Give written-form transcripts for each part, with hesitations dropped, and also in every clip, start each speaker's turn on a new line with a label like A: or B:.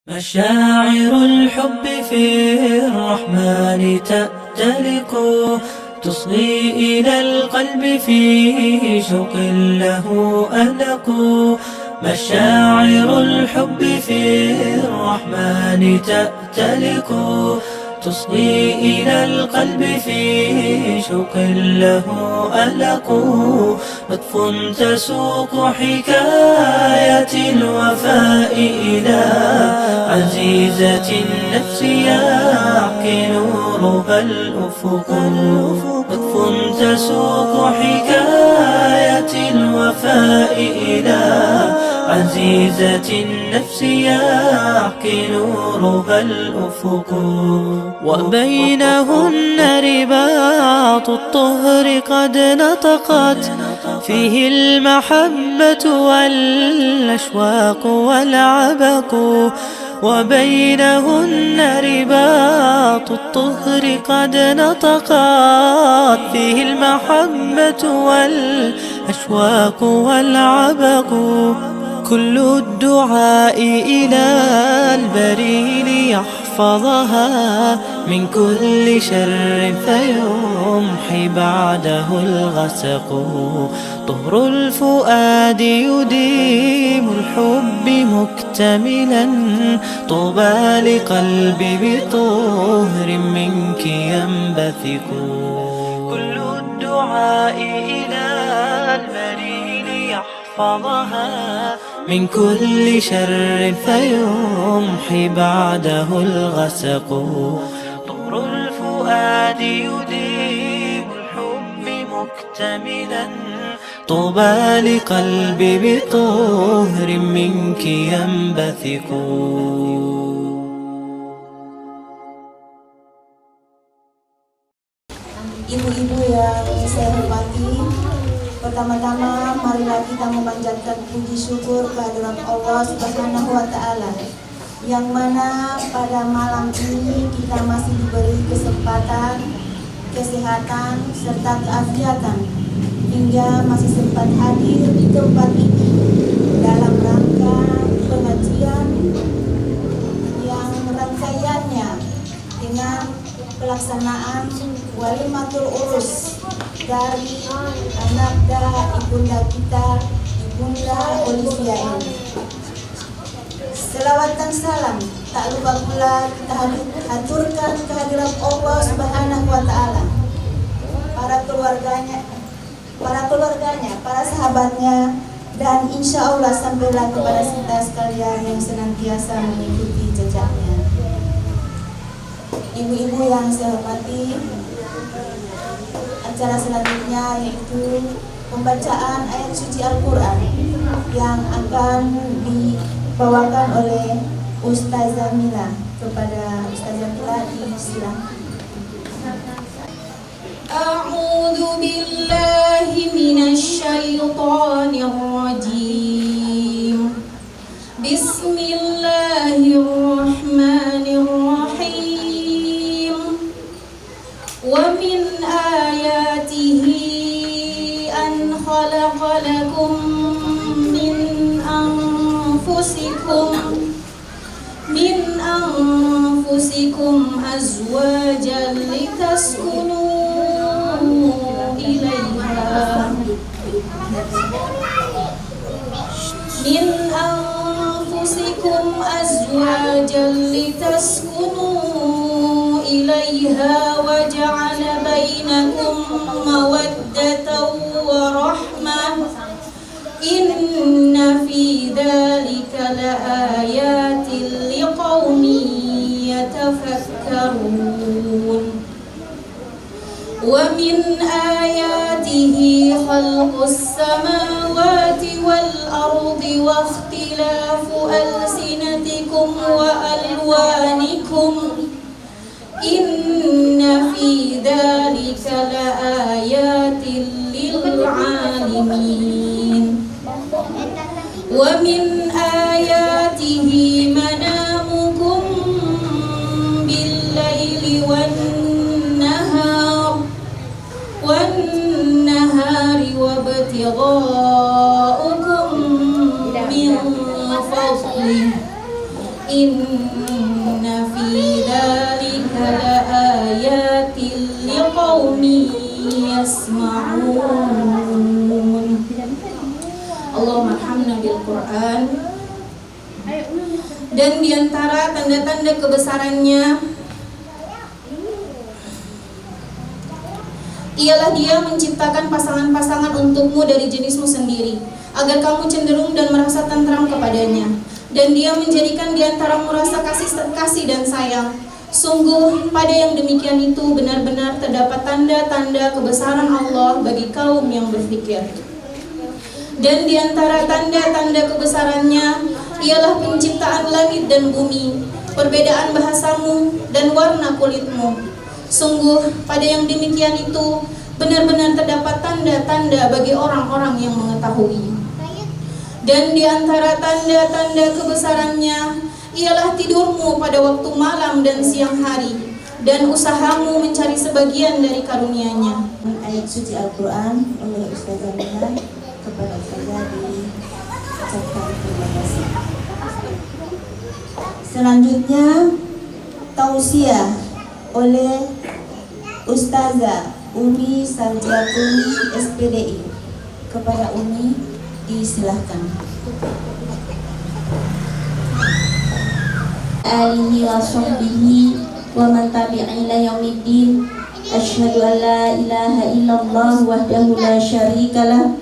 A: مشاعر الحب في الرحمن تأتلق تصغي إلى القلب في شوق له ألق. مشاعر الحب في الرحمن تأتلق تصغي إلى القلب في شوق له ألق. لطف تسوق حكاية الوفاء إلى عزيزة النفس يحكي نورها الأفق. لطف تسوق حكاية الوفاء إلى عزيزة النفس يحكي نورها الأفق. وبينهن رباط الطهر قد نطقت فيه المحبة والأشواق والعبق. وبينهن رباط الطهر قد نطقت فيه المحبة والأشواق والعبق. كل الدعاء إلى البري ليحفظها من كل شر فيمحي بعده الغسق. طهر الفؤاد يديم الحب مكتملا طوبى لقلب بطهر منك ينبثق. كل الدعاء إلى البري ليحفظها من كل شر فيمحي بعده الغسق. طهر الفؤاد يديم الحب مكتملا طوبى لقلب بطهر منك ينبثق.
B: Ibu-ibu yang saya hormati, pertama-tama marilah kita memanjatkan puji syukur kehadirat Allah Subhanahu wa Ta'ala, yang mana pada malam ini kita masih diberi kesempatan, kesehatan serta keafiatan hingga masih sempat hadir di tempat ini dalam rangka pengajian yang rangkaiannya dengan pelaksanaan walimatul urus dari anakda ibunda kita, Ibunda Olivia ini. Selawat dan salam tak lupa pula kita haturkan kehadirat Allah Subhanahu wa Ta'ala, para keluarganya, para sahabatnya, dan insya Allah sampailah kepada kita sekalian yang senantiasa mengikuti jejaknya. Ibu-ibu yang saya hormati, acara selanjutnya yaitu pembacaan ayat suci Al-Quran yang akan dibawakan oleh Ustazah Mila. Kepada Ustazah Mila disilakan.
C: A'udzu billahi minasy syaithanir rajim. Bismillahirrahmanirrahim. Wa min ayatihi an khalaqa lakum min anfusikum azwajan litaskunu ilaiha. Min anfusikum azwajan litaskunu ilaiha wa ja'ala bainakum mawaddatan wa rahmah. Inna fi dzalika laayatin liqaumin yatafakkarun. Wa min ayatihi khalqus samawati wal ardi wa ikhtilafu alsinatikum wa alwanikum. Inna fi dzalika laayatin lil alamin. Wa min ayatihi manamukum bil laili wan nahari wa ibtigha'ukum min fadlih. inna fi dzalika laayatin liqaumin yasma'un. Allahumma arhamna bil Qur'an. Dan diantara tanda-tanda kebesarannya ialah Dia menciptakan pasangan-pasangan untukmu dari jenismu sendiri, agar kamu cenderung dan merasa tentram kepadanya. Dan Dia menjadikan diantaramu rasa kasih dan sayang. Sungguh pada yang demikian itu benar-benar terdapat tanda-tanda kebesaran Allah bagi kaum yang berfikir. Dan diantara tanda-tanda kebesarannya ialah penciptaan langit dan bumi, perbedaan bahasamu dan warna kulitmu. Sungguh pada yang demikian itu benar-benar terdapat tanda-tanda bagi orang-orang yang mengetahui. Dan di antara tanda-tanda kebesarannya ialah tidurmu pada waktu malam dan siang hari, dan usahamu mencari sebagian dari karunia-Nya.
B: Ayat suci Al-Quran oleh Ustazah Nina kepada Ustazah diucapkan terima kasih. Selanjutnya tausiah oleh Ustazah Umi Sarjatuni SPDI. Kepada Umi disilahkan.
D: Alihi wa sahbihi wa man tabi'i ila yaumiddin. Asyhadu an la ilaha illallah wahdahu la syarikalah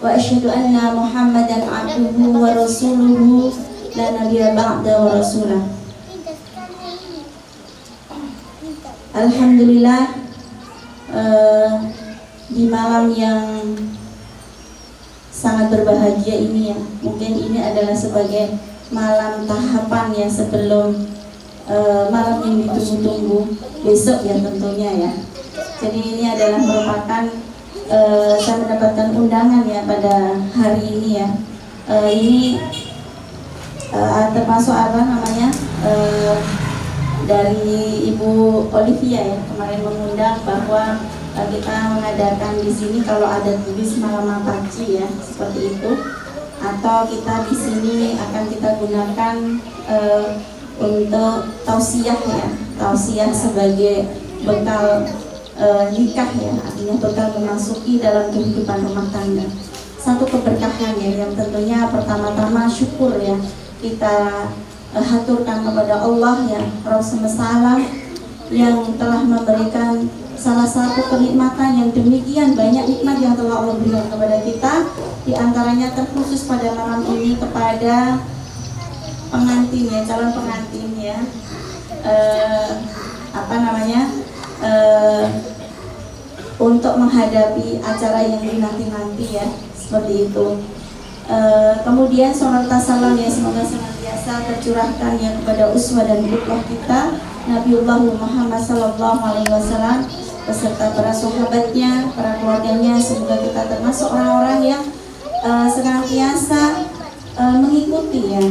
D: wa asyhadu anna Muhammadan abduhu wa rasuluhu la nabiyya ba'da wa rasulah. Alhamdulillah, di malam yang sangat berbahagia ini ya, mungkin ini adalah sebagai malam tahapan ya sebelum malam yang ditunggu-tunggu besok ya tentunya ya. Jadi ini adalah merupakan saya mendapatkan undangan ya pada hari ini ya. Ini termasuk apa namanya dari Ibu Olivia ya, kemarin mengundang bahwa kita mengadakan di sini kalau ada tulis malam Mapaci ya seperti itu, atau kita di sini akan kita gunakan untuk tausiah ya, tausiah sebagai bekal nikah ya, artinya bekal memasuki dalam kehidupan rumah tangga. Satu keberkahan ya yang tentunya pertama-tama syukur ya kita haturkan kepada Allah ya, Rabb semesta alam yang telah memberikan salah satu kenikmatan yang demikian banyak nikmat yang telah Allah berikan kepada kita. Di antaranya terkhusus pada malam ini kepada pengantin ya, calon pengantin ya, untuk menghadapi acara yang dinanti-nanti ya, seperti itu. Kemudian salawat salam ya semoga senantiasa tercurahkan ya kepada uswah dan qudwah kita Nabiullah Muhammad sallallahu alaihi wasallam beserta para sahabatnya, para keluarganya. Semoga kita termasuk orang-orang yang senantiasa mengikuti ya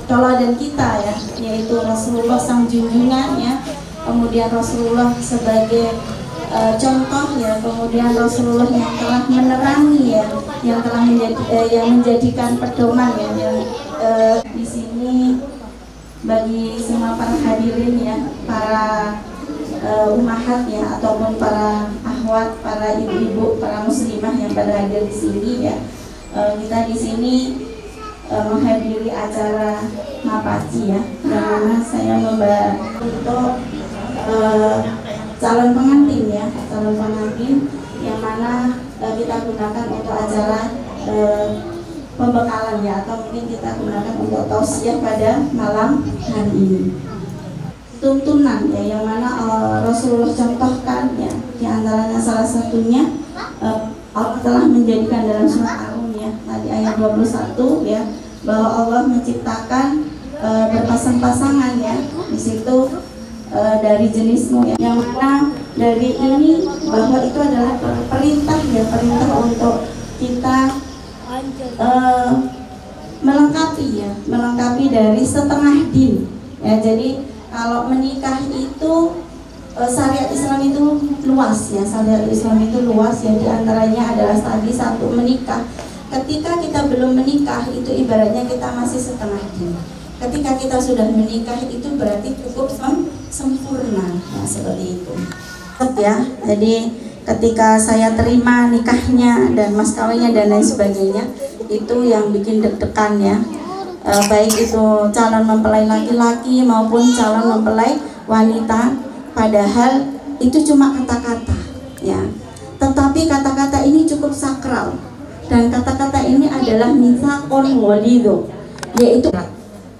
D: tauladan kita ya, yaitu Rasulullah sang junjungan ya, kemudian Rasulullah sebagai contoh ya, kemudian Rasulullah yang telah menerangi ya, yang telah menjadikan pedoman ya, yang di sini bagi semua para hadirin ya, para umahat ya, ataupun para akhwat, para ibu-ibu, para muslimah yang pada hadir di sini ya. Kita di sini menghadiri acara Mapaci ya, dan saya membantu untuk calon pengantin ya, calon pengantin yang mana kita gunakan untuk acara pembekalan ya, atau mungkin kita gunakan untuk tausiah pada malam hari ini. Tuntunan ya, yang mana Rasulullah contohkan ya, di antaranya salah satunya Allah telah menjadikan dalam surat Ar-Rum ya, tadi ayat 21 ya, bahwa Allah menciptakan berpasang-pasangan ya, di situ dari jenismu ya, yang mana dari ini bahwa itu adalah perintah ya, perintah untuk kita melengkapi dari setengah din ya. Jadi kalau menikah itu syariat Islam itu luas ya, syariat Islam itu luas ya, diantaranya adalah tadi satu menikah. Ketika kita belum menikah itu ibaratnya kita masih setengah din. ketika kita sudah menikah itu berarti cukup sempurna, ya seperti itu. Ya, jadi ketika saya terima nikahnya dan mas kawinnya dan lain sebagainya, itu yang bikin deg-degan ya. Baik itu calon mempelai laki-laki maupun calon mempelai wanita, padahal itu cuma kata-kata ya, tetapi kata-kata ini cukup sakral dan kata-kata ini adalah mitsaqon walido, yaitu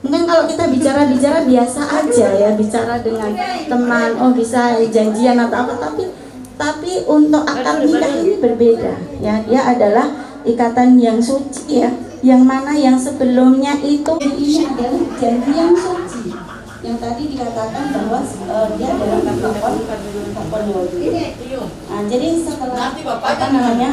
D: mungkin kalau kita bicara biasa aja ya, bicara dengan teman, oh bisa janjian atau apa, tapi untuk akad nikah ini berbeda ya, dia adalah ikatan yang suci ya, yang mana yang sebelumnya itu ini adalah janji yang suci, yang tadi dikatakan bahwa dia adalah kakon wali. Nah, jadi setelah apa namanya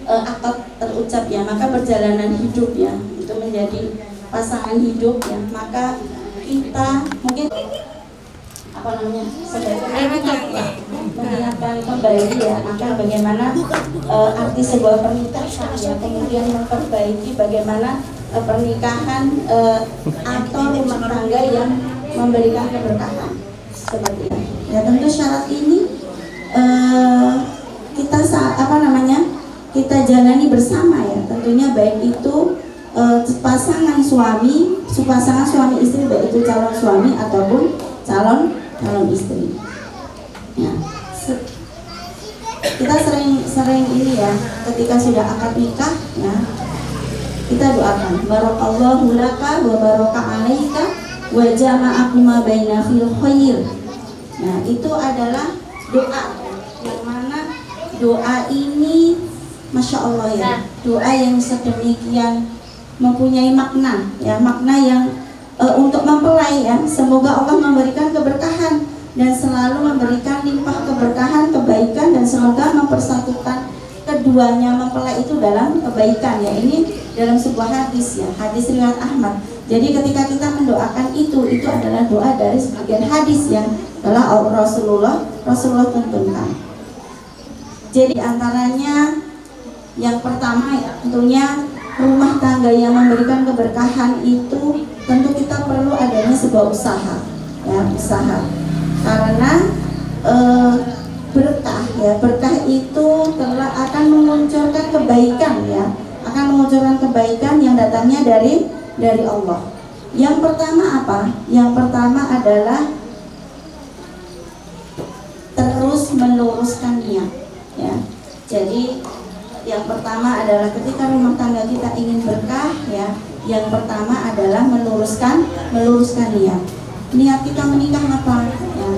D: akad terucap ya, maka perjalanan hidup ya itu menjadi pasangan hidup ya, maka kita mungkin apa namanya mengingatkan kembali ya, maka bagaimana arti sebuah pernikahan ya, kemudian memperbaiki bagaimana pernikahan atau rumah tangga yang memberikan keberkahan seperti itu. Ya tentu syarat ini kita kita jalani bersama ya, tentunya baik itu pasangan suami istri, baik itu calon suami ataupun calon istri. Ya, kita sering ini ya, ketika sudah akad nikah ya, kita doakan barakallahu laka wa baraka alaika wa jama'akuma baina fil khair. Nah, itu adalah doa yang mana doa ini Masya Allah ya, doa yang sedemikian mempunyai makna ya, makna yang untuk mempelai ya, semoga Allah memberikan keberkahan dan selalu memberikan limpah keberkahan, kebaikan, dan semoga mempersatukan keduanya mempelai itu dalam kebaikan ya. Ini dalam sebuah hadis ya, hadis riwayat Ahmad. Jadi ketika kita mendoakan itu adalah doa dari sebagian hadis yang telah Rasulullah tuntunkan. Jadi antaranya yang pertama ya, tentunya rumah tangga yang memberikan keberkahan itu tentu kita perlu adanya sebuah usaha ya, usaha. Karena berkah ya, berkah itu akan memunculkan kebaikan ya, akan memunculkan kebaikan yang datangnya dari Allah. Yang pertama apa? Yang pertama adalah terus meluruskan niat ya. Jadi yang pertama adalah ketika rumah tangga kita ingin berkah ya, yang pertama adalah meluruskan niat. Niat kita menikah apa ya.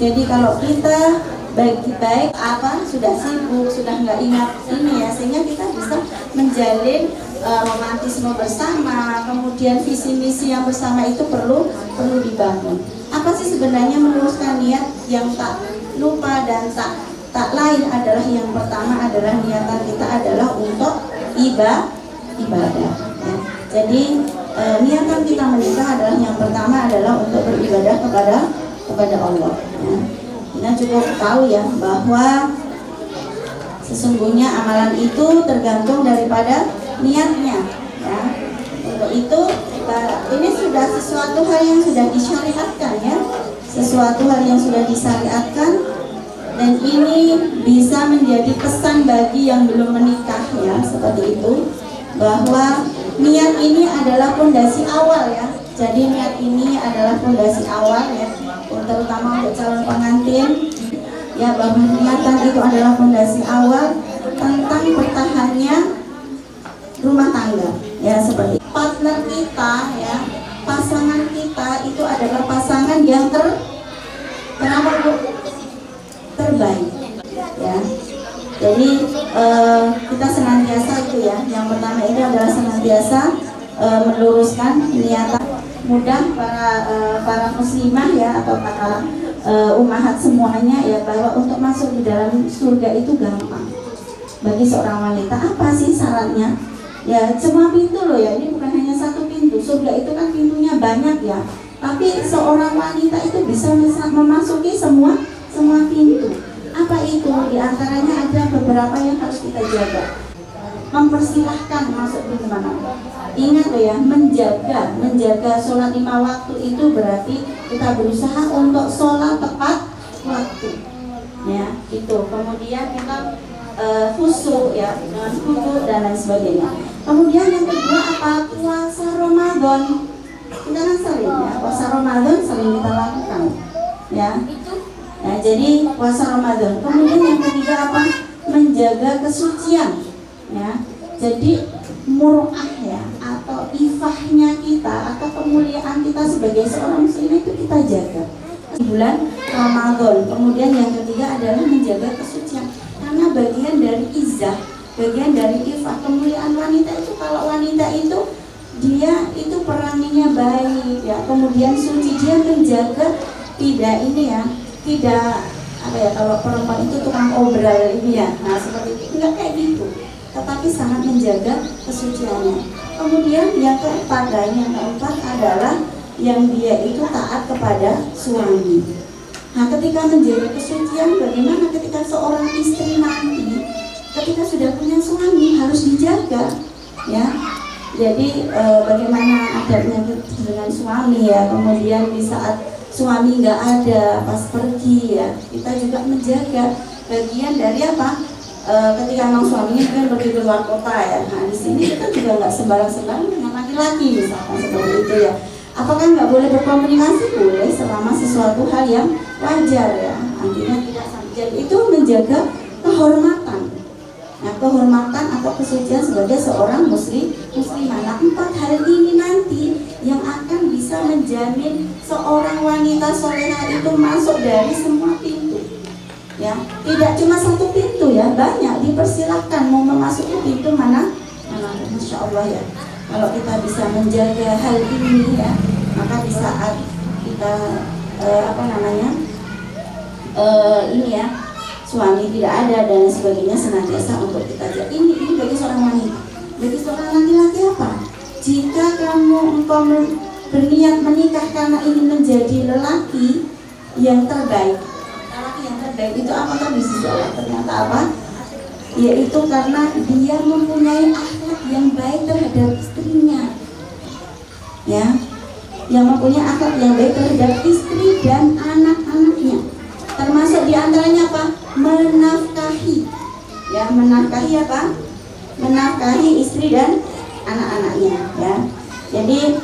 D: Jadi kalau kita baik apa sudah sibuk, sudah nggak ingat ini ya, sehingga kita bisa menjalin romantisme bersama, kemudian visi misi yang bersama itu perlu dibangun. Apa sih sebenarnya meluruskan niat? Yang tak lupa dan tak lain adalah yang pertama adalah niatan kita adalah untuk ibadah ya. Jadi niatan kita menikah adalah yang pertama adalah untuk beribadah kepada Allah ya. Kita cukup tahu ya bahwa sesungguhnya amalan itu tergantung daripada niatnya ya. Untuk itu ini sudah sesuatu hal yang sudah disyariatkan ya, sesuatu hal yang sudah disyariatkan. Dan ini bisa menjadi pesan bagi yang belum menikah ya, seperti itu, bahwa niat ini adalah fondasi awal ya. Jadi niat ini adalah fondasi awal ya, terutama untuk calon pengantin ya, bahwa niatan itu adalah fondasi awal tentang bertahannya rumah tangga ya, seperti partner kita ya, pasangan kita itu adalah pasangan yang terbaik ya. Jadi kita senantiasa itu ya, yang pertama itu adalah senantiasa meluruskan niatan. Mudah para muslimah ya, atau para ummahat semuanya ya, bahwa untuk masuk di dalam surga itu gampang bagi seorang wanita. Apa sih syaratnya? Ya semua pintu loh ya, ini bukan hanya satu pintu. Surga itu kan pintunya banyak ya, tapi seorang wanita itu bisa memasuki semua pintu. Apa itu? Di antaranya ada beberapa yang harus kita jaga. Mempersilahkan masuk pintu mana. Ingat loh ya, menjaga sholat 5 waktu itu berarti kita berusaha untuk sholat tepat waktu. Ya, itu. Kemudian kita khusyuk ya, dengan khusyuk dan lain sebagainya. Kemudian yang kedua apa? Puasa Ramadan. Kita kan sering ya, puasa Ramadan sering kita lakukan. Ya. Nah, jadi puasa Ramadan. Kemudian yang ketiga apa? Menjaga kesucian. Ya. Jadi mur'ah ya, atau ifahnya kita atau kemuliaan kita sebagai seorang muslim itu kita jaga. Bulan Ramadan. Kemudian yang ketiga adalah menjaga kesucian. Karena bagian dari izzah, bagian dari ifah, kemuliaan wanita itu, kalau wanita itu dia itu peranginya baik ya, kemudian suci, dia menjaga tidak ini ya, tidak apa ya, kalau perempuan itu tukang obral ini ya, nah seperti itu, enggak kayak gitu, tetapi sangat menjaga kesuciannya. Kemudian yang keempat adalah yang dia itu taat kepada suami. Nah, ketika menjaga kesucian, bagaimana ketika seorang istri nanti ketika sudah punya suami harus dijaga ya. Jadi bagaimana adabnya dengan suami ya. Kemudian di saat suami nggak ada pas pergi ya, kita juga menjaga bagian dari apa? Ketika memang suaminya kan pergi ke luar kota ya. Nah, di sini kita juga nggak sembarang-sembarang dengan laki-laki misalkan seperti itu ya. Apakah nggak boleh berkomunikasi? Boleh, selama sesuatu hal yang wajar ya, artinya tidak sampai. Jadi itu menjaga kehormatan. Nah, kehormatan atau kesucian sebagai seorang muslimah. Nah, 4 hal ini nanti yang akan bisa menjamin seorang wanita solehah itu masuk dari semua pintu. Ya, tidak cuma satu pintu ya, banyak, dipersilakan mau memasuki pintu mana. Masya Allah ya. Kalau kita bisa menjaga hal ini ya, maka di saat kita ini ya, suami tidak ada dan sebagainya, senantiasa untuk kita jaga. Ini bagi seorang wanita. Bagi seorang laki-laki apa? Jika engkau berniat menikah karena ingin menjadi lelaki yang terbaik. Lelaki yang terbaik itu apa tadi sesuatu? Ternyata apa? Yaitu karena dia mempunyai akhlak yang baik terhadap istrinya, ya, yang mempunyai akhlak yang baik terhadap istri dan anak-anaknya, termasuk diantaranya apa? Menafkahi, ya, menafkahi apa? Menafkahi istri dan anak-anaknya, ya. Jadi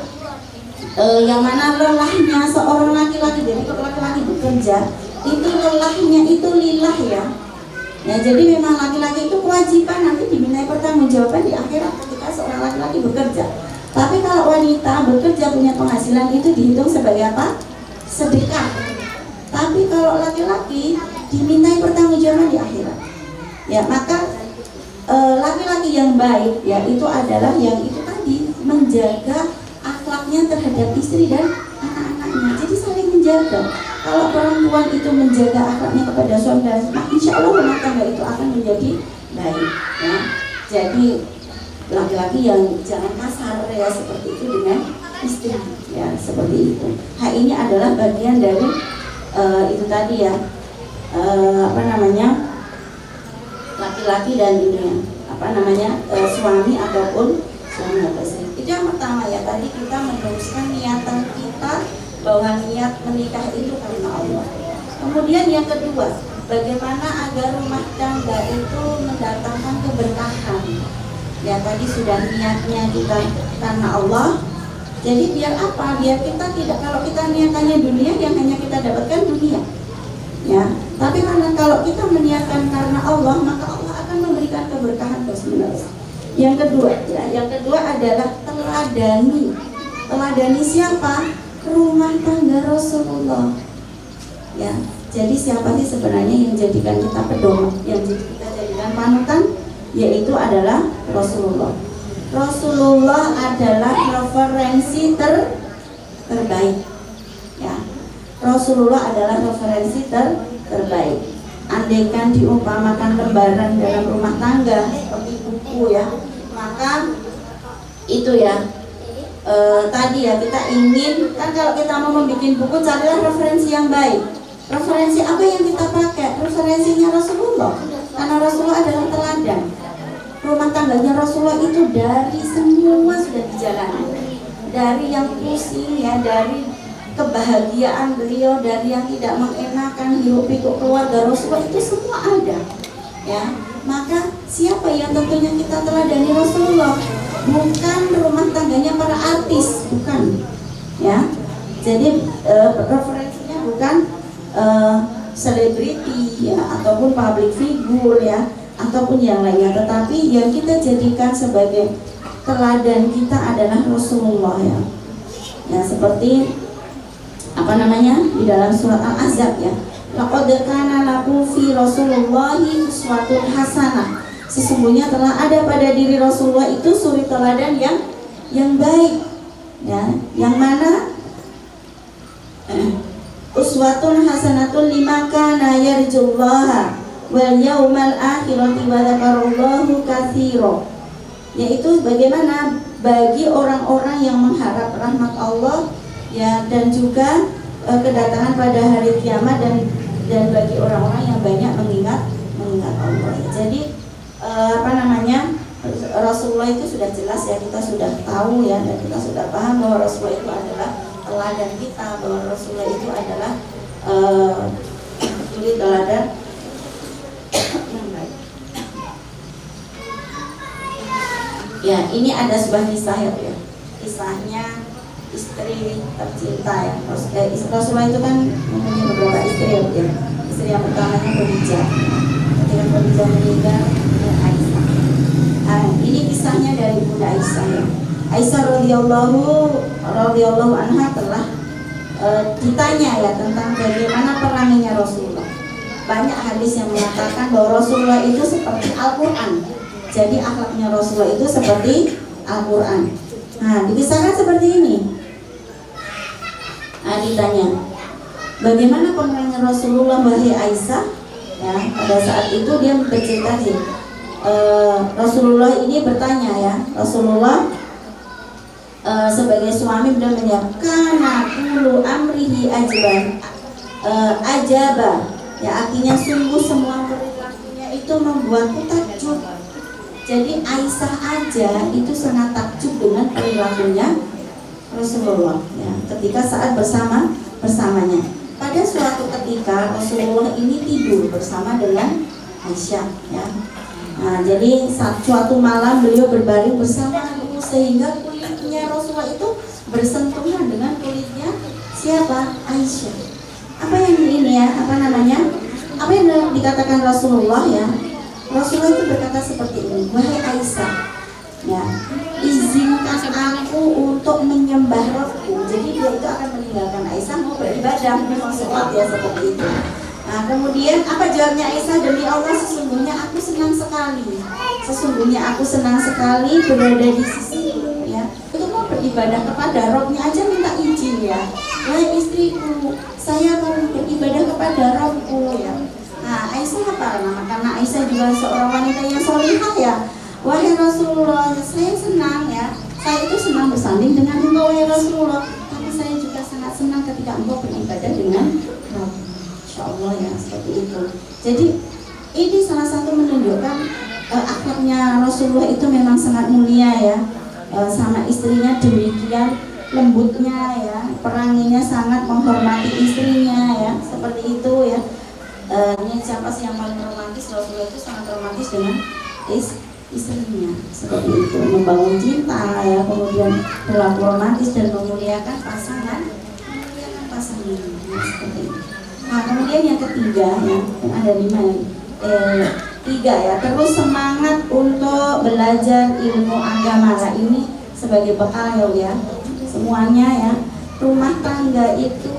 D: yang mana lelahnya seorang laki-laki, jadi kalau laki-laki bekerja itu lelahnya itu lillah ya. Ya, jadi memang laki-laki itu kewajiban nanti dimintai pertanggungjawaban di akhirat ketika seorang laki-laki bekerja. Tapi kalau wanita bekerja punya penghasilan itu dihitung sebagai apa? Sedekah. Tapi kalau laki-laki dimintai pertanggungjawaban di akhirat. Ya, maka laki-laki yang baik ya itu adalah yang itu tadi, menjaga akhlaknya terhadap istri dan anak-anaknya. Jadi saling menjaga. Kalau perempuan itu menjaga akhlaknya kepada suami dan anak, insya Allah rumah tangga itu akan menjadi baik ya. Jadi laki-laki yang jangan kasar ya seperti itu dengan istri ya, seperti itu. Hal ini adalah bagian dari itu tadi ya, laki-laki dan ini suami ataupun suami atau istri. Itu yang pertama ya, tadi kita meneruskan niatan kita bahwa niat menikah itu karena Allah. Kemudian yang kedua, bagaimana agar rumah tangga itu mendatangkan keberkahan. Ya, tadi sudah niatnya kita karena Allah. Jadi biar apa? Biar kita tidak, kalau kita niatannya dunia, yang hanya kita dapatkan dunia. Ya, tapi karena kalau kita meniatkan karena Allah, maka Allah akan memberikan keberkahan terus-menerus. Yang kedua adalah teladani. Teladani siapa? Rumah tangga Rasulullah. Ya, jadi siapa sih sebenarnya yang jadikan kita pedoman, yang kita jadikan panutan? Yaitu adalah Rasulullah. Rasulullah adalah referensi terbaik. Ya, Rasulullah adalah referensi terbaik. Andaikan diumpamakan lembaran dalam rumah tangga seperti buku ya, maka itu ya. Tadi ya kita ingin kan, kalau kita mau membuat buku, carilah referensi yang baik. Referensi apa yang kita pakai? Referensinya Rasulullah, karena Rasulullah adalah teladan. rumah tangganya Rasulullah itu dari semua sudah dijalani, dari yang pusing ya, dari kebahagiaan beliau, dari yang tidak mengenakan hirup pikuk keluarga Rasulullah, itu semua ada ya. Maka siapa yang tentunya kita teladani Rasulullah, bukan rumah tangganya para artis, bukan ya. Jadi referensinya bukan selebriti ya, ataupun public figure ya, ataupun yang lainnya, tetapi yang kita jadikan sebagai teladan kita adalah Rasulullah ya. Ya, seperti apa namanya di dalam surat Al-Ahzab ya, laqad kana lakum fi Rasulillahi uswatun hasanah. Sesungguhnya telah ada pada diri Rasulullah itu suri teladan yang baik ya, yang mana uswatun hasanatun liman kana yarjullaha wal yaumal akhirati wa dzakarallahu katsira. Yaitu bagaimana bagi orang-orang yang mengharap rahmat Allah ya, dan juga kedatangan pada hari kiamat, dan bagi orang-orang yang banyak mengingat Allah. Jadi apa namanya, Rasulullah itu sudah jelas ya, kita sudah tahu ya, dan kita sudah paham bahwa Rasulullah itu adalah teladan kita, bahwa Rasulullah itu adalah suri teladan yang baik. Ya, ini ada sebuah kisah ya, kisahnya istri tercinta ya. Rasulullah itu kan mempunyai beberapa istri ya. Istri yang pertamanya Khadijah. Ketika Khadijah meninggal, Aisyah. Ini kisahnya dari Bunda Aisyah ya. Aisyah radhiyallahu anha telah ditanya ya tentang bagaimana peranginya Rasulullah. Banyak hadis yang mengatakan bahwa Rasulullah itu seperti Al-Quran. Jadi akhlaknya Rasulullah itu seperti Al-Quran. Nah, dikisahkan seperti ini. Ditanya, bagaimana peranginya Rasulullah wahai Aisyah? Ya, pada saat itu dia bercerita sih. Rasulullah ini bertanya ya, Rasulullah sebagai suami beliau menjawab, kana kullu amrihi ajaba. Ya, artinya sungguh semua perilakunya itu membuatku takjub. Jadi Aisyah aja itu sangat takjub dengan perilakunya Rasulullah ya, ketika saat bersamanya. Pada suatu ketika Rasulullah ini tidur bersama dengan Aisyah ya. Nah, jadi suatu malam beliau berbaring bersama sehingga kulitnya Rasulullah itu bersentuhan dengan kulitnya siapa? Aisyah. Apa yang ini ya? Apa namanya? Apa yang dikatakan Rasulullah ya? Rasulullah itu berkata seperti ini, wahai Aisyah, ya, izinkan aku untuk menyembah Rabbku. Jadi dia itu akan meninggalkan Aisyah mau beribadah, mau sholat ya, seperti itu. Nah, kemudian apa jawabnya Aisyah? Demi Allah, sesungguhnya aku senang sekali. Sesungguhnya aku senang sekali berada di sisimu ya. Untuk mau beribadah kepada Rabbnya aja minta izin ya. Wahai istriku, saya mau beribadah kepada Rabbku ya. Nah, Aisyah apa? Nah, karena Aisyah juga seorang wanita yang solihah ya. Wahai Rasulullah, saya senang ya. Saya itu senang bersanding dengan engkau wahai Rasulullah. Tapi saya juga sangat senang ketika engkau beribadah dengan Rabb. Insya Allah ya, seperti itu. Jadi ini salah satu menunjukkan akhlaknya Rasulullah itu memang sangat mulia ya. Sama istrinya demikian lembutnya ya. Peranginya sangat menghormati istrinya ya. Seperti itu ya. Ini siapa sih yang paling romantis? Rasulullah itu sangat romantis dengan istrinya, seperti itu, membangun cinta ya, kemudian berlaku romantis dan memuliakan pasangan ya, seperti itu. Nah, kemudian yang ketiga ya, yang ada 5 tiga ya, terus semangat untuk belajar ilmu agama. Nah, ini sebagai bekal ya, semuanya ya. Rumah tangga itu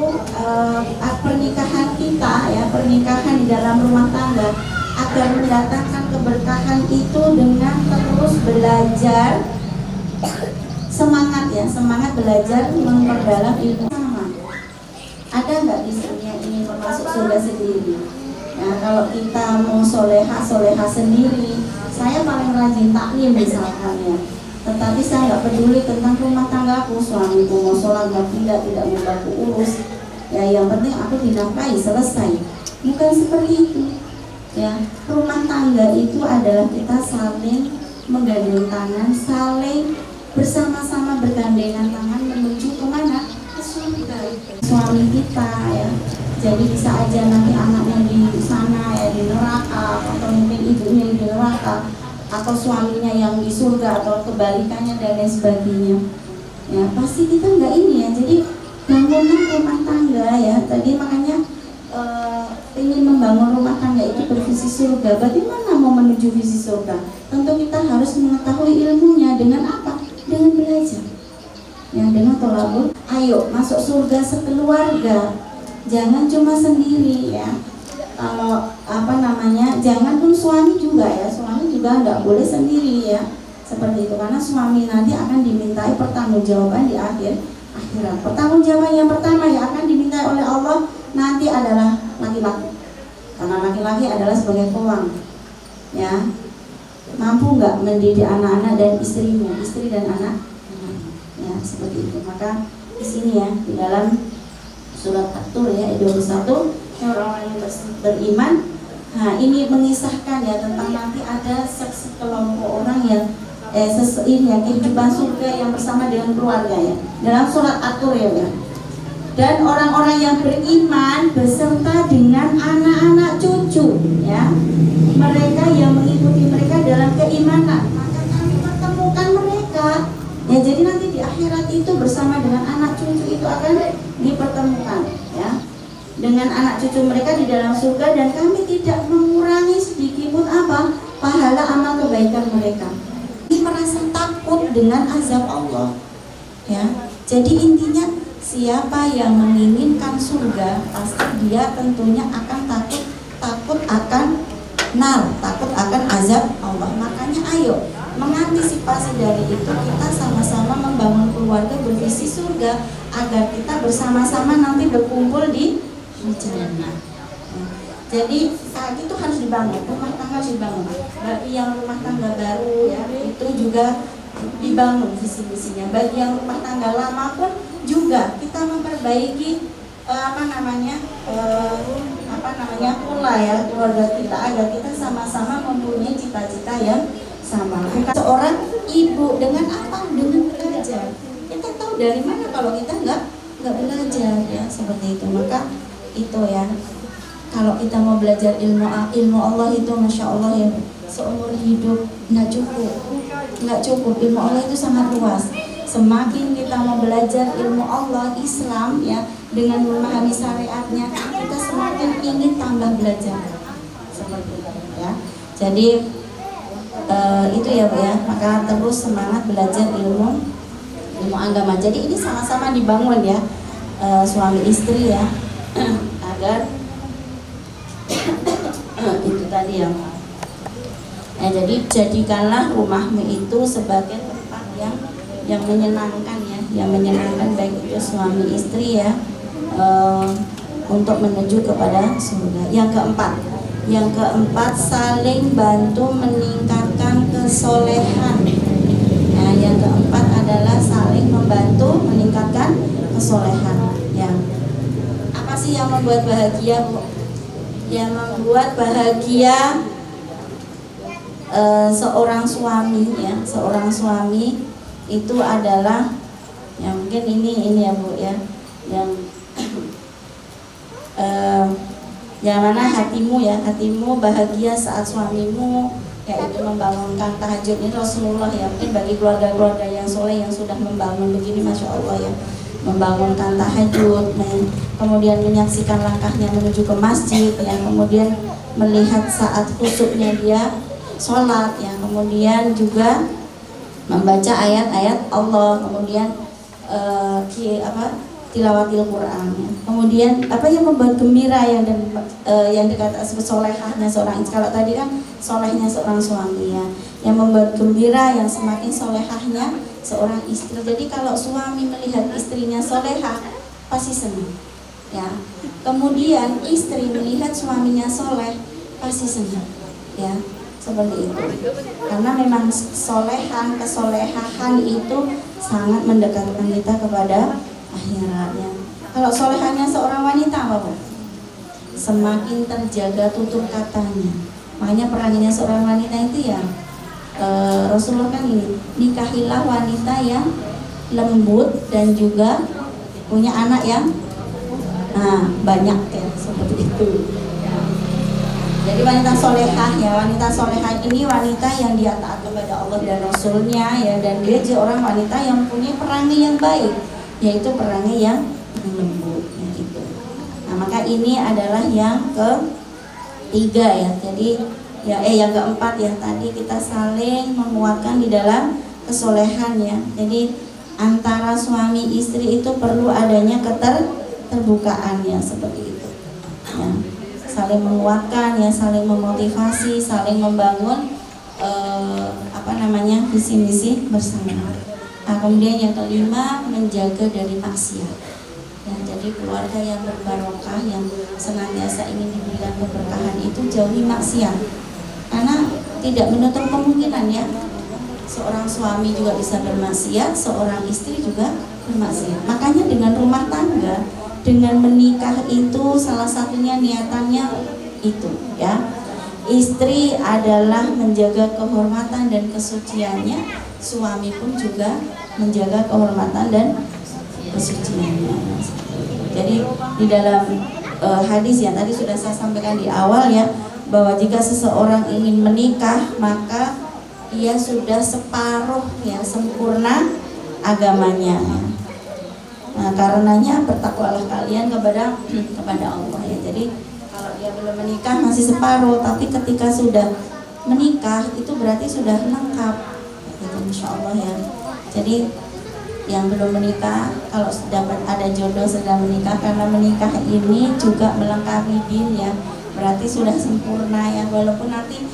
D: pernikahan kita ya, pernikahan di dalam rumah tangga agar mendatangkan keberkahan itu dengan terus belajar, semangat ya, semangat belajar memperdalam ilmu agama. Ada nggak di dunia ini termasuk surga sendiri? Nah, kalau kita mau soleha sendiri, saya paling rajin taklim misalkan ya. Tetapi saya nggak peduli tentang rumah tanggaku, suamiku mau sholat tidak mau aku urus. Ya, yang penting aku dinafkahi, selesai. Bukan seperti itu. Ya, rumah tangga itu adalah kita saling menggandeng tangan, saling bersama-sama bergandengan tangan menuju kemana? Ke surga. Suami kita ya, jadi bisa aja nanti anaknya di sana ya, di neraka, atau mungkin ibunya di neraka, atau suaminya yang di surga, atau kebalikannya dan lain sebagainya. Ya pasti kita nggak ini ya. Jadi bangunan rumah tangga ya, tadi makanya ingin membangun rumah tangga itu bervisi surga. Bagaimana mau menuju visi surga? Tentu kita harus mengetahui ilmunya. Dengan apa? Dengan belajar. Ya, dengan tolabul. Ayo masuk surga sekeluarga. Jangan cuma sendiri ya. Kalau jangan pun suami juga ya. Suami juga nggak boleh sendiri ya. Seperti itu, karena suami nanti akan dimintai pertanggungjawaban di akhirat. Pertanggungjawaban yang pertama yang akan dimintai oleh Allah nanti adalah laki-laki, karena laki-laki adalah sebagai pewaang ya, mampu nggak mendidik anak-anak dan istri dan anak ya, seperti itu. Maka di sini ya, di dalam surat At-Tur ya ayat 21, orang-orang yang beriman, nah ini mengisahkan ya tentang nanti ada sekelompok orang yang kehidupan surga yang bersama dengan keluarga ya, dalam surat At-Tur ya. Dan orang-orang yang beriman beserta dengan anak-anak cucu ya, mereka yang mengikuti mereka dalam keimanan, maka kami pertemukan mereka ya. Jadi nanti di akhirat itu bersama dengan anak cucu itu akan dipertemukan ya, dengan anak cucu mereka di dalam surga, dan kami tidak mengurangi sedikitpun apa pahala amal kebaikan mereka. Ini merasa takut dengan azab Allah ya. Jadi intinya siapa yang menginginkan surga, pasti dia tentunya akan takut akan nar, takut akan azab Allah. Makanya ayo mengantisipasi dari itu, kita sama-sama membangun keluarga bervisi surga agar kita bersama-sama nanti berkumpul di jannah. Jadi itu harus dibangun, rumah tangga harus dibangun. Bagi yang rumah tangga baru ya, itu juga dibangun visi-visinya. Bagi yang rumah tangga lama pun juga kita memperbaiki pula ya keluarga kita, agar kita sama-sama mempunyai cita-cita yang sama. Bukan seorang ibu dengan apa? Dengan belajar. Kita tahu dari mana kalau kita nggak belajar ya, seperti itu. Maka itu ya, kalau kita mau belajar ilmu Allah itu masya Allah ya, seumur hidup nggak cukup. Ilmu Allah itu sangat luas. Semakin kita mau belajar ilmu Allah Islam ya, dengan memahami syariatnya, kita semakin ingin tambah belajar seperti itu ya. Jadi itu ya Bu ya, maka terus semangat belajar ilmu agama. Jadi ini sama-sama dibangun ya, suami istri ya, agar itu tadi ya. Jadi jadikanlah rumahmu itu sebagai tempat yang menyenangkan ya, yang menyenangkan baik itu suami istri ya, untuk menuju kepada surga. Yang keempat saling bantu meningkatkan kesolehan. Nah, yang keempat adalah saling membantu meningkatkan kesolehan. Ya. Apa sih yang membuat bahagia, Bu? Yang membuat bahagia seorang suami itu adalah yang mungkin ini ya Bu ya, yang mana hatimu bahagia saat suamimu yaitu membangunkan tahajud. Ini Rasulullah ya, mungkin bagi keluarga-keluarga yang soleh yang sudah membangun begini masya Allah ya, membangunkan tahajud, kemudian menyaksikan langkahnya menuju ke masjid ya, kemudian melihat saat khusyuknya dia sholat ya, kemudian juga membaca ayat-ayat Allah, kemudian tilawatil Quran ya. Kemudian apa yang membuat gembira yang dikatakan solehahnya seorang istri. Kalau tadi kan solehnya seorang suami ya, yang membuat gembira yang semakin solehahnya seorang istri. Jadi kalau suami melihat istrinya solehah pasti senang ya. Kemudian istri melihat suaminya soleh pasti senang ya, seperti itu. Karena memang kesolehan itu sangat mendekatkan kita kepada akhiratnya. Kalau solehannya seorang wanita apa Bu? Semakin terjaga tutur katanya. Makanya perannya seorang wanita itu ya Rasulullah kan ini, nikahilah wanita yang lembut dan juga punya anak yang banyak ya, seperti itu. Jadi wanita solehah ya, wanita solehah ini wanita yang dia taat kepada Allah dan Rasulnya ya, dan dia seorang wanita yang punya perangai yang baik, yaitu perangai yang lembut ya, gitu. Nah maka ini adalah yang ketiga ya. Jadi yang keempat ya, tadi kita saling menguatkan di dalam kesolehan ya. Jadi antara suami istri itu perlu adanya keterbukaan ya, seperti itu ya. Saling menguatkan ya, saling memotivasi, saling membangun visi misi bersama. Nah, kemudian yang kelima, menjaga dari maksiat. Ya, jadi keluarga yang berbarokah, yang senantiasa ingin diberikan keberkahan itu jauhi maksiat. Karena tidak menutup kemungkinan ya, seorang suami juga bisa bermaksiat, seorang istri juga bermaksiat. Makanya dengan rumah tangga, dengan menikah itu salah satunya niatannya itu ya. Istri adalah menjaga kehormatan dan kesuciannya, suami pun juga menjaga kehormatan dan kesuciannya. Jadi di dalam hadis yang tadi sudah saya sampaikan di awal ya, bahwa jika seseorang ingin menikah maka ia sudah separuh ya, sempurna agamanya. Nah, karenanya bertakwalah kalian kepada Allah ya. Jadi kalau dia belum menikah masih separuh, tapi ketika sudah menikah itu berarti sudah lengkap. Gitu, insya Allah ya. Jadi yang belum menikah, kalau dapat ada jodoh sedang menikah, karena menikah ini juga melengkapi din ya, berarti sudah sempurna ya. Walaupun nanti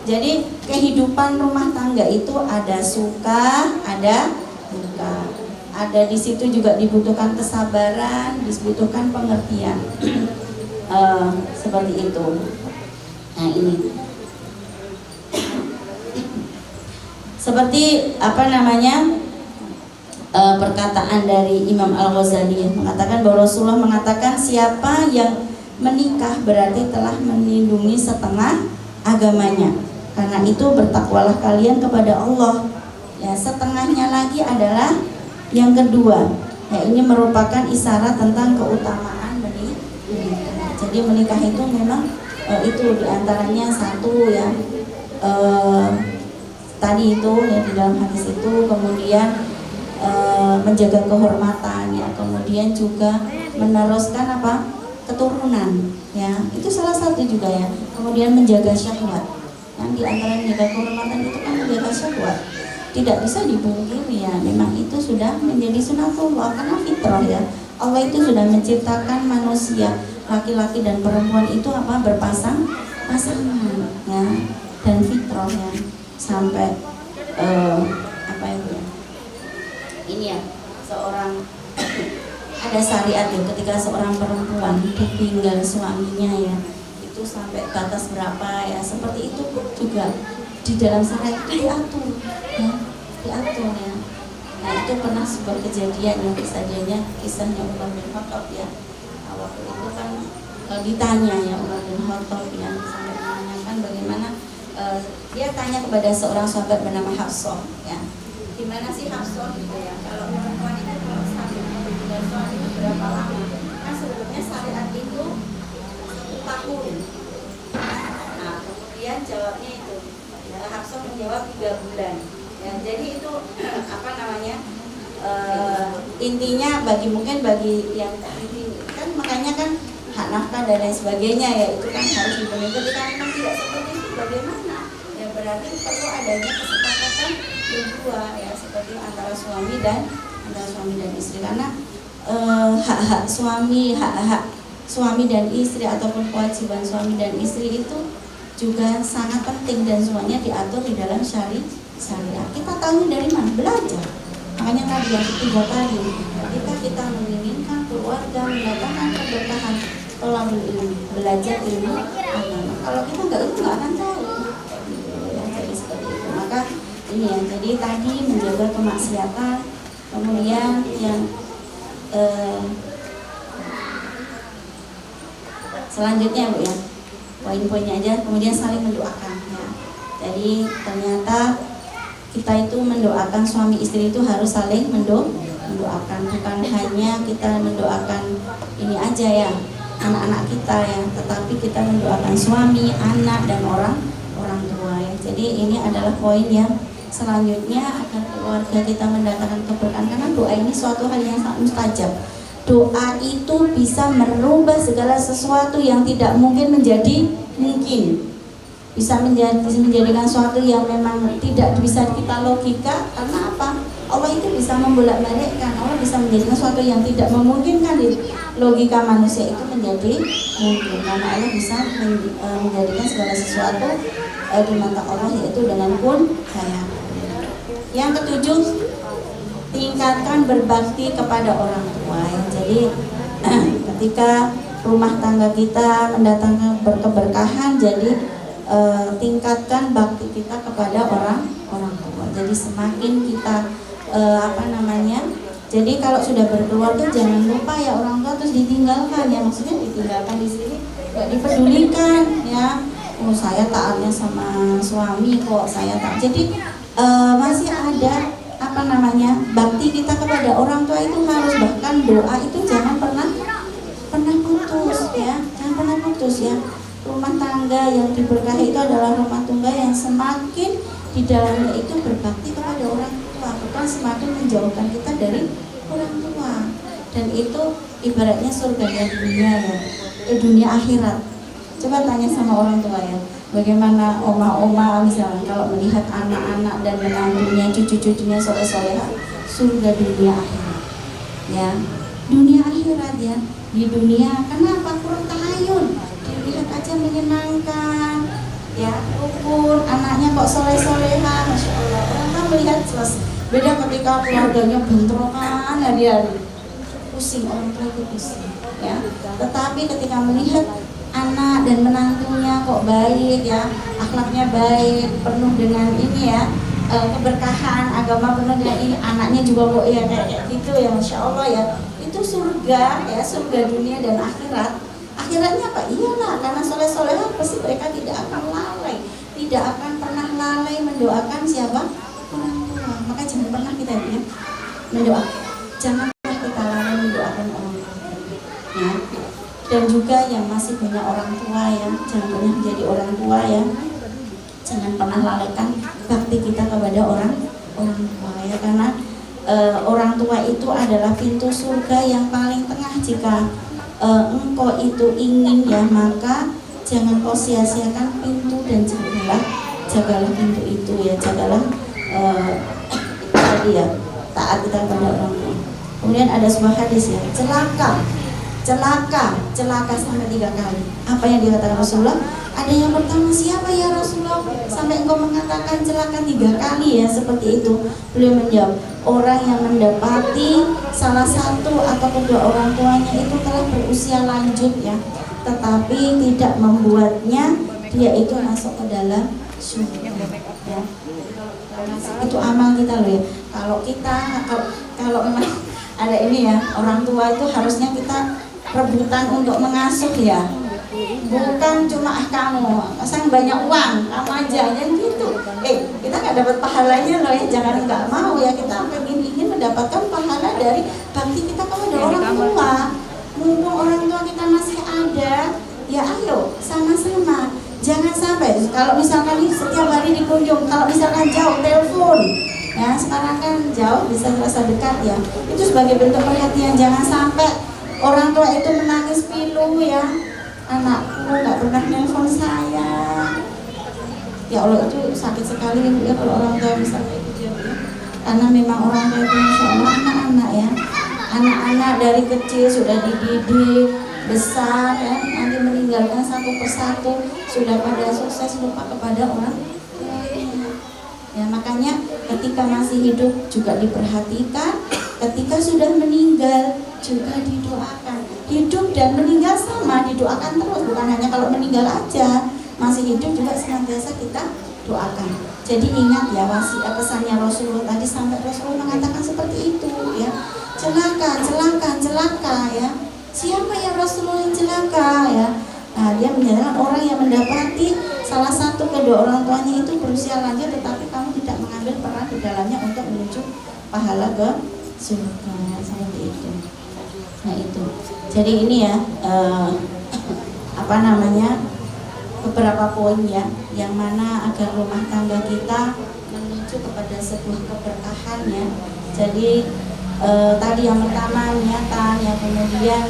D: jadi kehidupan rumah tangga itu ada suka, ada duka. Ada di situ juga dibutuhkan kesabaran, dibutuhkan pengertian. Seperti itu. Nah ini seperti perkataan dari Imam Al-Ghazali mengatakan bahwa Rasulullah mengatakan siapa yang menikah berarti telah melindungi setengah agamanya. Karena itu bertakwalah kalian kepada Allah. Ya, setengahnya lagi adalah yang kedua. Ya, ini merupakan isyarat tentang keutamaan menikah. Jadi menikah itu memang itu diantaranya satu ya, tadi itu ya di dalam hadis itu, kemudian menjaga kehormatan ya, kemudian juga meneruskan keturunan ya, itu salah satu juga ya. Kemudian menjaga syahwat, yang di antara menjaga kehormatan itu kan menjaga syahwat, tidak bisa dipungkiri ya, memang itu sudah menjadi sunatullah karena fitrah ya. Allah itu sudah menciptakan manusia laki-laki dan perempuan itu pasangan ya, dan fitrah ya, sampai ini ya, seorang ada syariat ya, ketika seorang perempuan ditinggal suaminya ya, itu sampai batas berapa ya, seperti itu juga di dalam syariat itu diatur ya. Nah itu pernah sebuah kejadian yang kisahnya Umar bin Khattab ya. Nah, waktu itu kan ditanya ya Umar bin Khattab yang sampai menanyakan bagaimana dia tanya kepada seorang sahabat bernama Hafsah ya, gimana sih Hafsah gitu ya, kalau perempuan itu kalau sampai tinggal suami itu berapa lama? Kan sebelumnya syariat itu 1 tahun. Nah kemudian jawabnya itu Hafsah menjawab 3 bulan. Ya, jadi itu intinya bagi yang ini kan, makanya kan hak nafkah dan lain sebagainya ya, itu kan harus dipenuhi. Ketika memang tidak seperti itu bagaimana? Ya berarti perlu adanya kesepakatan berdua ya, seperti antara suami dan istri, karena hak suami dan istri ataupun kewajiban suami dan istri itu juga sangat penting dan semuanya diatur di dalam syariat. Kita tahu dari mana? Belajar. Makanya tadi yang ketiga tadi, ketika kita menginginkan keluarga mendatangkan keberkahan, tolong belajar ilmu agama. Kalau kita nggak akan tahu. Ya, jadi seperti itu. Maka ini ya, jadi tadi menjaga kemaksiatan, kemudian yang selanjutnya Bu ya, poin-poinnya aja, kemudian saling mendoakan ya. Jadi ternyata kita itu mendoakan suami istri itu harus saling mendoakan, bukan hanya kita mendoakan ini aja ya, anak-anak kita ya, tetapi kita mendoakan suami, anak, dan orang tua ya. Jadi ini adalah poin yang selanjutnya agar keluarga kita mendatangkan keberkahan, karena doa ini suatu hal yang sangat mustajab. Doa itu bisa merubah segala sesuatu yang tidak mungkin menjadi mungkin, bisa menjadikan sesuatu yang memang tidak bisa kita logika. Karena apa? Allah itu bisa membolak-balikkan, Allah bisa menjadikan sesuatu yang tidak memungkinkan di logika manusia itu menjadi mungkin, karena Allah bisa menjadikan segala sesuatu di mata Allah, yaitu dengan kun fayakun. Yang ketujuh, tingkatkan berbakti kepada orang tua ya. Jadi ketika rumah tangga kita mendatangkan keberkahan, jadi tingkatkan bakti kita kepada orang tua. Jadi semakin kita jadi kalau sudah berkeluarga jangan lupa ya orang tua terus ditinggalkan ya, maksudnya ditinggalkan di sini nggak dipedulikan ya. Oh, saya taatnya sama suami kok, saya taat. Jadi masih ada bakti kita kepada orang tua itu harus, bahkan doa itu jangan pernah putus ya, jangan pernah putus ya. Rumah tangga yang diberkahi itu adalah rumah tangga yang semakin di dalamnya itu berbakti kepada orang tua, bukan semakin menjauhkan kita dari orang tua. Dan itu ibaratnya surga dan dunia ya, dunia akhirat. Coba tanya sama orang tua ya, bagaimana oma-oma misalnya kalau melihat anak-anak dan menantunya, cucu-cucunya soleh-soleha, surga dunia akhirat ya, dunia akhirat ya. Di dunia kenapa kurang tahayun, dilihat aja menyenangkan ya, rukun, anaknya kok soleh-soleha, masya Allah. Orang kan melihat jelas beda ketika keluarganya bentrokan hari-hari, pusing, orang tua itu pusing ya. Tetapi ketika melihat anak dan menantunya kok baik ya, akhlaknya baik, penuh dengan ini ya, keberkahan agama, penuh dengan ini, anaknya juga kok ya kayak gitu ya, masya Allah ya. Itu surga ya, surga dunia dan akhirat. Akhiratnya apa? Iyalah, karena soleh-solehah pasti mereka tidak akan lalai, tidak akan pernah lalai mendoakan siapa? Orang tua. Maka jangan pernah kita ya mendoakan, jangan pernah kita lalai mendoakan orang tua ya. Dan juga yang masih punya orang tua ya, jangan pernah menjadi orang tua ya, jangan pernah lalaikan bakti kita kepada orang tua ya, karena orang tua itu adalah pintu surga yang paling tengah. Jika engkau itu ingin ya, maka jangan kau sia-siakan pintu dan jagalah pintu itu ya, jagalah tadi ya, taat kita kepada orang tua. Kemudian ada sebuah hadis ya, celaka sampai 3 kali. Apa yang dikatakan Rasulullah? Ada yang pertama, siapa ya Rasulullah sampai engkau mengatakan celaka 3 kali ya seperti itu? Beliau menjawab, orang yang mendapati salah satu atau kedua orang tuanya itu telah berusia lanjut ya, tetapi tidak membuatnya dia itu masuk ke dalam surga ya. Itu amal kita loh ya. Kalau memang ada ini ya, orang tua itu harusnya kita rebutan untuk mengasuh ya, bukan cuma kamu sang banyak uang kamu aja yang gitu. Kita nggak dapat pahalanya loh ya, jangan nggak mau ya, kita ingin mendapatkan pahala dari bakti kita kepada orang tua. Mumpung orang tua kita masih ada ya, ayo sama-sama. Jangan sampai kalau misalkan setiap hari dikunjung, kalau misalkan jauh telepon ya, sekarang kan jauh bisa terasa dekat ya, itu sebagai bentuk perhatian. Jangan sampai orang tua itu menangis pilu ya, anakku nggak pernah nelpon saya. Ya Allah, itu sakit sekali ya kalau orang tua bisa kayak gitu ya. Karena memang orang tua itu insya Allah anak-anak ya, anak-anak dari kecil sudah dididik besar ya, nanti meninggalkan satu persatu sudah pada sukses, lupa kepada orang ya. Makanya ketika masih hidup juga diperhatikan, ketika sudah meninggal juga didoakan. Hidup dan meninggal sama, didoakan terus, bukan hanya kalau meninggal aja, masih hidup juga senantiasa kita doakan. Jadi ingat ya, wasiat pesannya Rasulullah tadi, sampai Rasulullah mengatakan seperti itu ya, celaka ya. Siapa ya Rasulullah yang celaka ya? Nah, dia menyatakan orang yang mendapati salah satu kedua orang tuanya itu berusia lanjut tetapi kamu tidak mengambil peran di dalamnya untuk menuju pahala ke surga, seperti itu. Nah itu, jadi ini ya beberapa poin ya, yang mana agar rumah tangga kita menuju kepada sebuah keberkahan ya. Jadi tadi yang pertama niatan, yang kemudian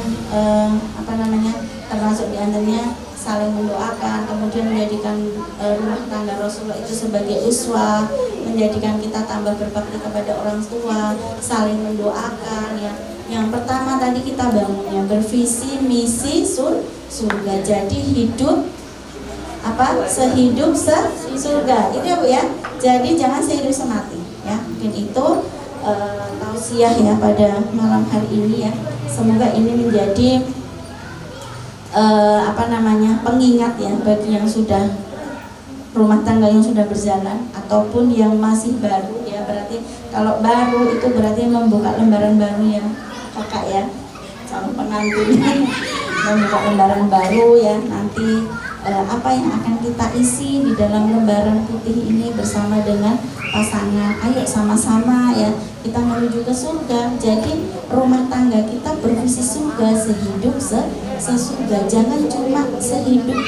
D: termasuk diantaranya saling mendoakan, kemudian menjadikan rumah tangga Rasulullah itu sebagai uswah, menjadikan kita tambah berbakti kepada orang tua, saling mendoakan ya. Yang pertama tadi kita bangunnya bervisi misi surga. Jadi hidup sehidup surga itu ya Bu ya. Jadi jangan sehidup semati ya. Mungkin itu tausiah ya pada malam hari ini ya. Semoga ini menjadi pengingat ya bagi yang sudah rumah tangga yang sudah berjalan ataupun yang masih baru ya. Berarti kalau baru itu berarti membuka lembaran baru ya kakak ya, calon pengantin membuka lembaran baru ya. Nanti apa yang akan kita isi di dalam lembaran putih ini bersama dengan pasangan, ayo sama-sama ya kita menuju ke surga. Jadi rumah tangga kita bervisi surga, sehidup sesurga. Jangan cuma sehidup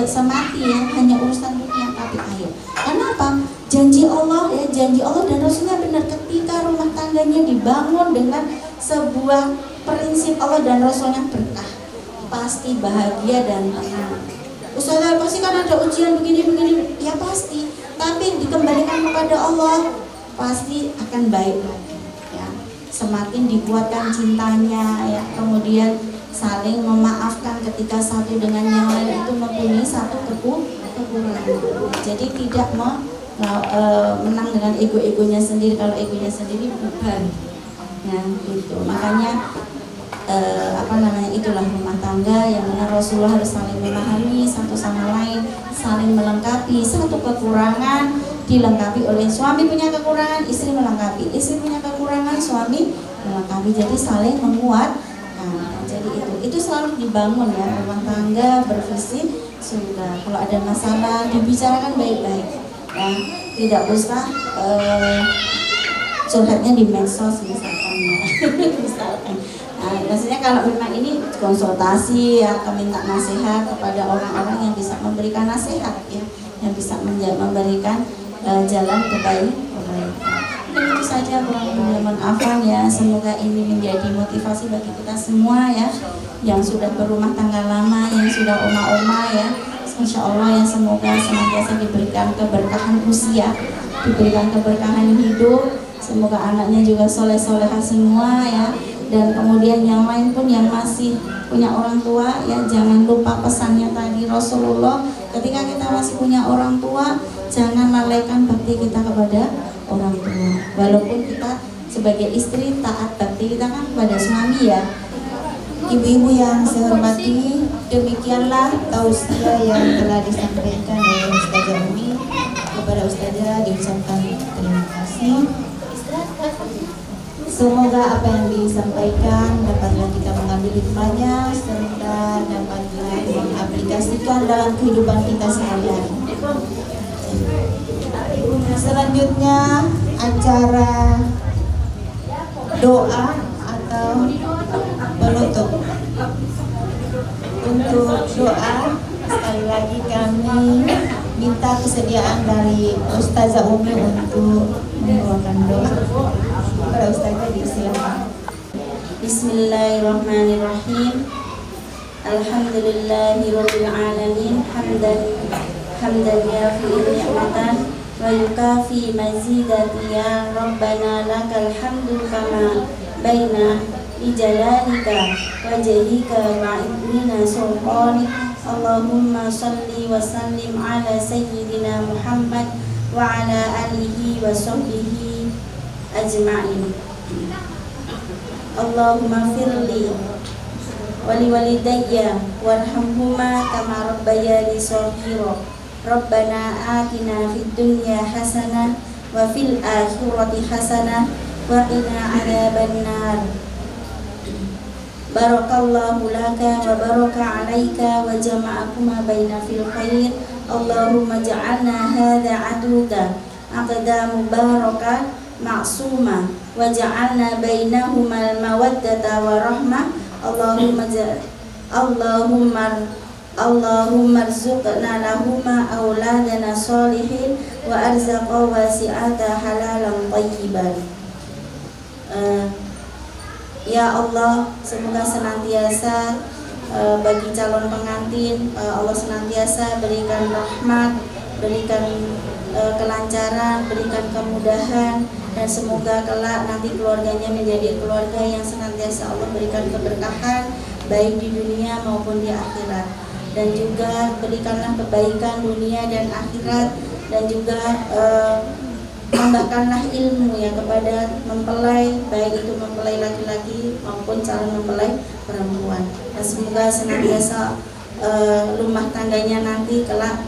D: semati ya, hanya urusan dunia, tapi ayo. Karena apa? Janji Allah dan Rasulnya benar, ketika rumah tangganya dibangun dengan sebuah prinsip Allah dan Rasulnya berkah, pasti bahagia dan tenang. Ustazah pasti kan ada ujian begini ya pasti, tapi dikembalikan kepada Allah pasti akan baik lagi ya. Semakin dikuatkan cintanya ya, kemudian saling memaafkan ketika satu dengan yang lain itu mempunyai satu kekurangan. Jadi tidak menang dengan ego-egonya sendiri. Kalau egonya sendiri bubar. Nah gitu. Makanya itulah rumah tangga yang mana Rasulullah harus saling memahami satu sama lain, saling melengkapi. Satu kekurangan dilengkapi oleh suami, punya kekurangan istri melengkapi, istri punya kekurangan suami melengkapi. Jadi saling menguat. Nah, jadi itu selalu dibangun ya, rumah tangga bervisi surga. Kalau ada masalah dibicarakan baik-baik ya, tidak usah curhatnya di medsos misalkan ya. Misalkan. Nah, maksudnya kalau memang ini konsultasi ya, atau minta nasihat kepada orang-orang yang bisa memberikan nasihat ya, yang bisa memberikan jalan kebaikan. Dan itu saja kurang lebih, mohon maafan ya. Semoga ini menjadi motivasi bagi kita semua ya, yang sudah berumah tangga lama, yang sudah oma-oma ya. Insya Allah ya, semoga senantiasa diberikan keberkahan usia, diberikan keberkahan hidup. Semoga anaknya juga soleh-solehah semua ya. Dan kemudian yang lain pun yang masih punya orang tua ya, jangan lupa pesannya tadi Rasulullah, ketika kita masih punya orang tua jangan lalaikan bakti kita kepada orang tua. Walaupun kita sebagai istri taat bakti kita kan kepada suami ya.
B: Ibu-ibu yang saya hormati, demikianlah tausiah yang telah disampaikan oleh Ustazah Umi. Kepada Ustazah diucapkan terima kasih. Semoga apa yang disampaikan dapatlah kita mengambil hikmahnya serta dapatlah mengaplikasikan dalam kehidupan kita sehari-hari. Selanjutnya acara doa atau penutup. Untuk doa sekali lagi kami minta kesediaan dari Ustazah Umi untuk membawakan doa. Para Ustazah disilakan.
D: Bismillahirrahmanirrahim. Alhamdulillahirabbil alamin, hamdan yafi'u ni'matan wa yukafi mazidati. Ya Rabbana lakal hamdu kama baina bijalalika wajhika ma'idnina sultanik. Allahumma salli wa sallim ala sayyidina Muhammad wa ala alihi wa sahbihi ajma'in. Allahumma firli wali walidayya warhamhuma kama rabbayani shaghira. Rabbana atina fid dunya hasanah wa fil akhirati hasanah wa qina adzabannar. Barakallahu laka wa baraka alaika wa jama'akuma baina fil khair Allahumma ja'alna hadha aduka aqda mubaraka ma'suma wa ja'alna bainahuma mawaddata wa rahmah. Allahumma arzuqna lahuma auladana solihin wa arzaqa wasi'ata halalan tayyiban. Ya Allah, semoga senantiasa bagi calon pengantin Allah senantiasa berikan rahmat, berikan kelancaran, berikan kemudahan, dan semoga kelak nanti keluarganya menjadi keluarga yang senantiasa Allah berikan keberkahan baik di dunia maupun di akhirat. Dan juga berikanlah kebaikan dunia dan akhirat, dan juga tambahkanlah ilmu ya kepada mempelai, baik itu mempelai laki-laki maupun calon mempelai perempuan. Dan semoga senantiasa rumah tangganya nanti kelak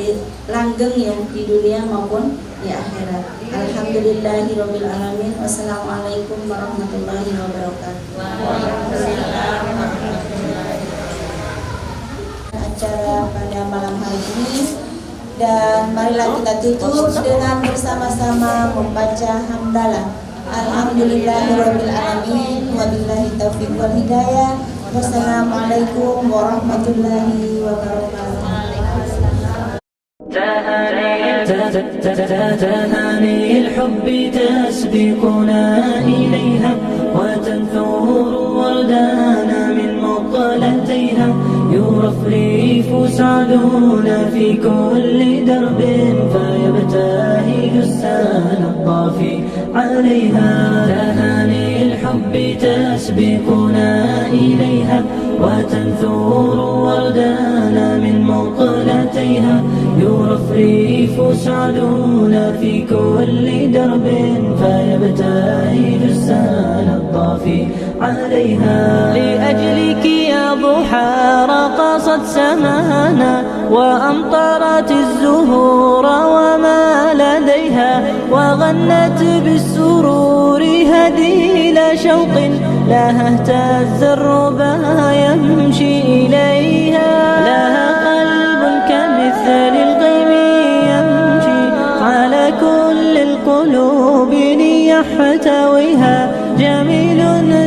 D: langgeng ya di dunia maupun di akhirat. Alhamdulillahirabbil alamin. Wassalamualaikum warahmatullahi wabarakatuh.
B: Acara pada malam hari ini, dan marilah kita tutup dengan bersama-sama membaca hamdalah. Alhamdulillahirabbil alamin, wabillahi taufiq wal hidayah. Wassalamualaikum warahmatullahi wabarakatuh.
A: تهاني الحب تسبقنا إليها وتنثور وردانا من مقلتيها يرفرف سعدنا في كل درب فيبتهج السال الطافي عليها. تهاني الحب تسبقنا إليها وتنثور وردانا من مقلتيها يرفرف سعدنا في كل درب فيبتهج السال الطافي عليها. لأجلك يا ضحى رقصت سمانا وأمطرت الزهور وما لديها وغنت بالسرور هديل شوق لها اهتز الربا يمشي إليها. لها قلب كمثل الغيم يمشي على كل القلوب ليحتويها. جميل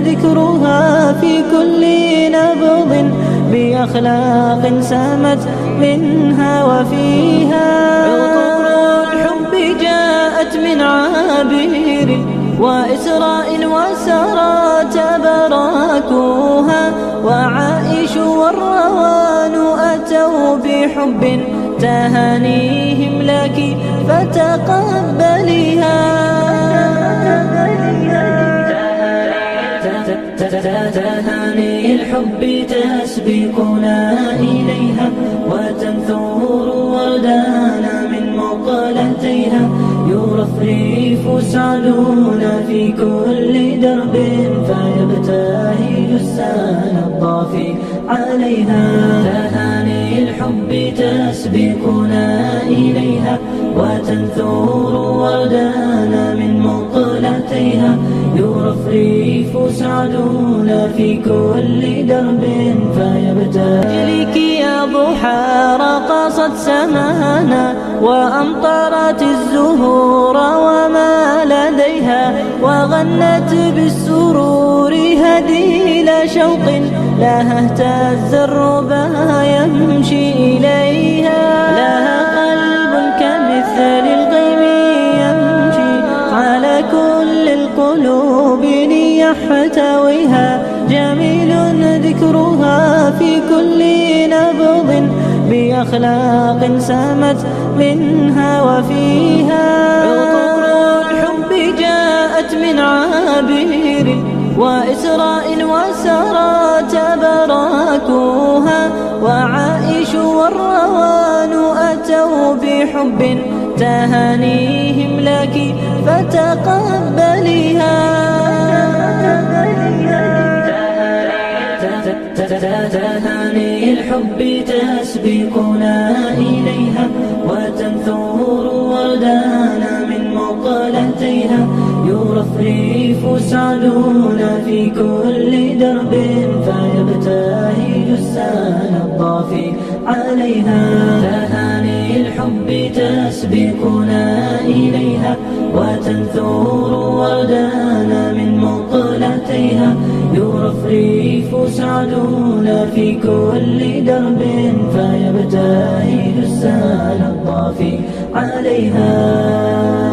A: ذكرها في كل نبض بأخلاق سامت منها وفيها. عطور الحب جاءت من عابر وإسراء وسرى تبراكوها. وعائش والروان أتوا بحب تهانيهم لك فتقبليها. تهاني الحب تسبقنا إليها وتنثور وردانا من مقلتيها يرفرف سعدنا في كل درب فيبتهج السال الطافي عليها. تهاني الحب تسبقنا إليها وتنثور وردانا من مقلتيها يرفرف سعدنا في كل درب فيبتهج يا ضحى رقصت سمانا وأمطرت الزهور وما لديها وغنت بالسرور هديل شوق لها اهتز الربا يمشي إليها. لها قلب كمثل الغيم يمشي على كل القلوب ليحتويها. جميل ذكرها في كل نبض بأخلاق سامت منها وفيها. عطور الحب جاءت من عابر وإسراء وسرى تبراكوها. وعائش والروان أتوا بحب تهانيهم لك فتقبليها. تهاني الحب تسبقنا إليها وتنثور وردانا من مقلتيها يرفرف سعدنا في كل درب فيبتهج السال الطافي عليها. تهاني الحب الحب تسبقنا إليها وتنثور وردانا من مقلتيها يرفرف سعدنا في كل درب فيبتهج السال الطافي عليها